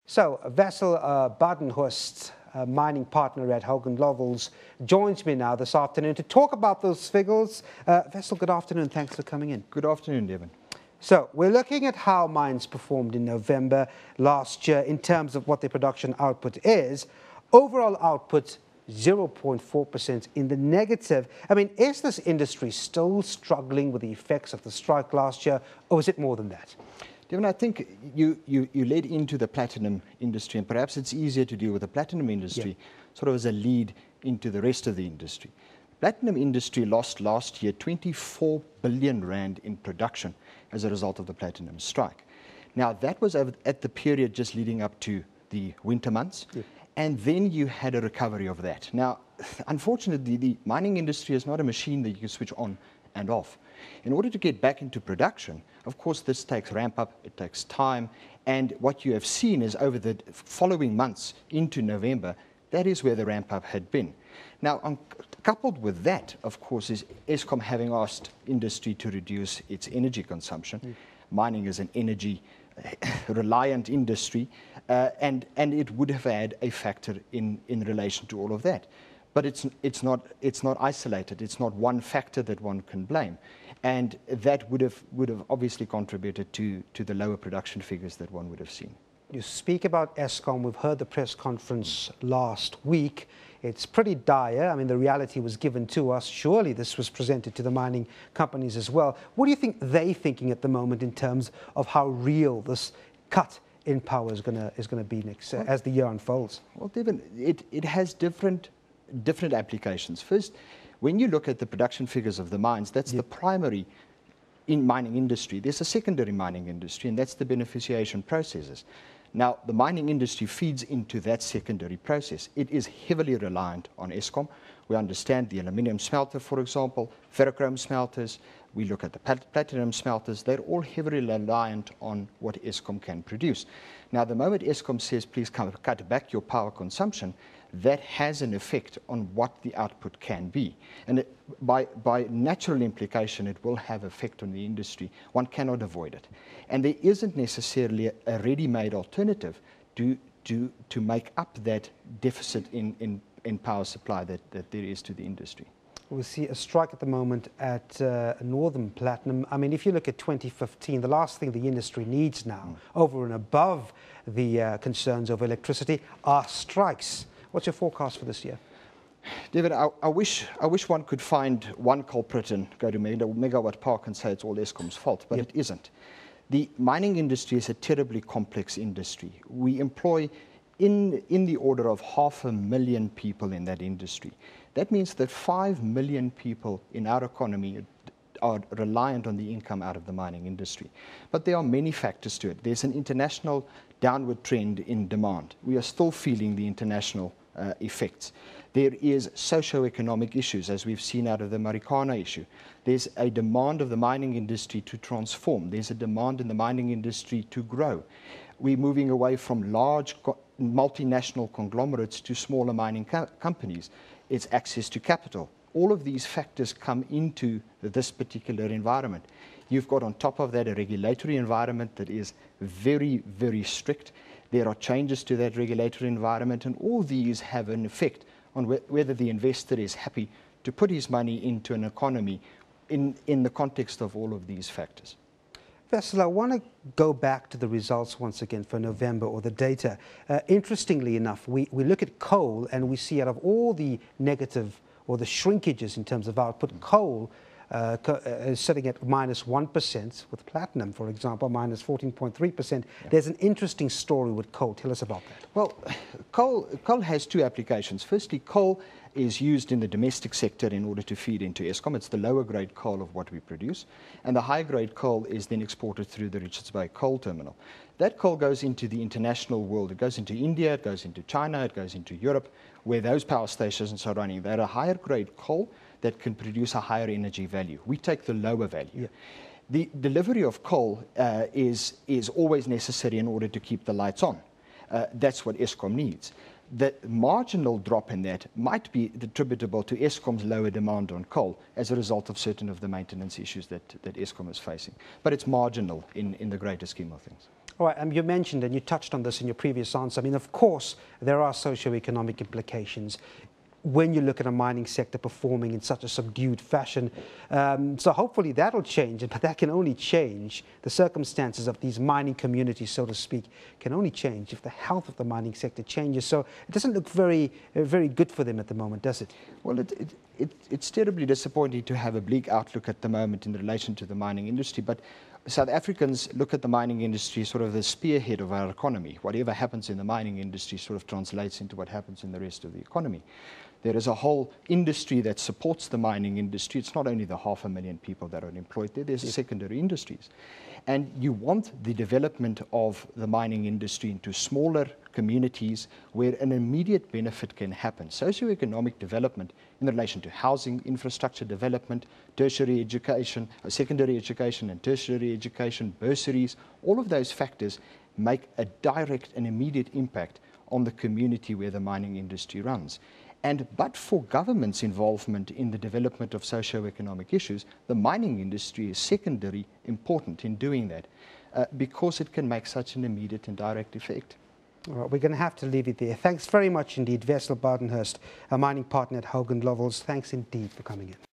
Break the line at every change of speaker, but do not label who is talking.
So, Wessels Badenhorst, mining partner at Hogan Lovells, joins me now this afternoon to talk about those figures. Wessels, good afternoon. Thanks for coming in.
Good afternoon, Devin.
So, we're looking at how mines performed in November last year in terms of what their production output is. Overall output, 0.4% in the negative. I mean, is this industry still struggling with the effects of the strike last year, or is it more than that?
Devin, I think you led into the platinum industry, and perhaps it's easier to deal with the platinum industry sort of as a lead into the rest of the industry. Platinum industry lost last year 24 billion rand in production as a result of the platinum strike. Now, that was at the period just leading up to the winter months, and then you had a recovery of that. Now, unfortunately, the mining industry is not a machine that you can switch on and off. In order to get back into production, of course, this takes ramp up, it takes time, and what you have seen is over the following months into November, that is where the ramp up had been. Now, coupled with that, of course, is Eskom having asked industry to reduce its energy consumption. Mining is an energy reliant industry, and it would have had a factor in relation to all of that. But it's not isolated. It's not one factor that one can blame, and that would have obviously contributed to the lower production figures that one would have seen.
You speak about Eskom. We've heard the press conference last week. It's pretty dire. I mean, the reality was given to us. Surely this was presented to the mining companies as well. What do you think they're thinking at the moment in terms of how real this cut in power is going to be next as the year unfolds?
Well, Devin, it has different applications. First, when you look at the production figures of the mines, that's the primary in mining industry. There's a secondary mining industry, and that's the beneficiation processes. Now, the mining industry feeds into that secondary process. It is heavily reliant on Eskom. We understand the aluminium smelter, for example, ferrochrome smelters. We look at the platinum smelters. They're all heavily reliant on what Eskom can produce. Now, the moment Eskom says, please cut back your power consumption, that has an effect on what the output can be. And by natural implication, it will have effect on the industry. One cannot avoid it. And there isn't necessarily a ready-made alternative to make up that deficit in power supply that there is to the industry.
We see a strike at the moment at Northern Platinum. I mean, if you look at 2015, the last thing the industry needs now, over and above the concerns of electricity, are strikes. What's your forecast for this year?
David, I wish one could find one culprit and go to megawatt park and say it's all Eskom's fault, but it isn't. The mining industry is a terribly complex industry. We employ in the order of 500,000 people in that industry. That means that 5 million people in our economy are reliant on the income out of the mining industry. But there are many factors to it. There's an international downward trend in demand. We are still feeling the international effects. There is socioeconomic issues, as we've seen out of the Marikana issue. There's a demand of the mining industry to transform. There's a demand in the mining industry to grow. We're moving away from large multinational conglomerates to smaller mining companies. It's access to capital. All of these factors come into this particular environment. You've got on top of that a regulatory environment that is very, very strict. There are changes to that regulatory environment, and all these have an effect on whether the investor is happy to put his money into an economy in the context of all of these factors.
Wessels, I want to go back to the results once again for November, or the data. Interestingly enough, we look at coal and we see out of all the negative or the shrinkages in terms of output, coal is sitting at -1%, with platinum, for example, -14.3%. There's an interesting story with coal. Tell us about that.
Well, coal has two applications. Firstly, coal is used in the domestic sector in order to feed into Eskom. It's the lower grade coal of what we produce. And the high grade coal is then exported through the Richards Bay coal terminal. That coal goes into the international world. It goes into India, it goes into China, it goes into Europe, where those power stations are running. They're a higher grade coal that can produce a higher energy value. We take the lower value. The delivery of coal is always necessary in order to keep the lights on. That's what Eskom needs. The marginal drop in that might be attributable to Eskom's lower demand on coal as a result of certain of the maintenance issues that Eskom is facing. But it's marginal in the greater scheme of things.
All right, you mentioned, and you touched on this in your previous answer, I mean, of course, there are socioeconomic implications when you look at a mining sector performing in such a subdued fashion. So hopefully that'll change, but that can only change. The circumstances of these mining communities, so to speak, can only change if the health of the mining sector changes. So it doesn't look very good for them at the moment, does it?
Well, it's terribly disappointing to have a bleak outlook at the moment in relation to the mining industry, but South Africans look at the mining industry sort of the spearhead of our economy. Whatever happens in the mining industry sort of translates into what happens in the rest of the economy. There is a whole industry that supports the mining industry. It's not only the 500,000 people that are employed there, there's secondary industries. And you want the development of the mining industry into smaller communities where an immediate benefit can happen. Socioeconomic development in relation to housing, infrastructure development, tertiary education, secondary education and tertiary education, bursaries, all of those factors make a direct and immediate impact on the community where the mining industry runs. But for government's involvement in the development of socioeconomic issues, the mining industry is secondary important in doing that because it can make such an immediate and direct effect.
All right, we're going to have to leave it there. Thanks very much indeed, Wessels Badenhorst, a mining partner at Hogan Lovells. Thanks indeed for coming in.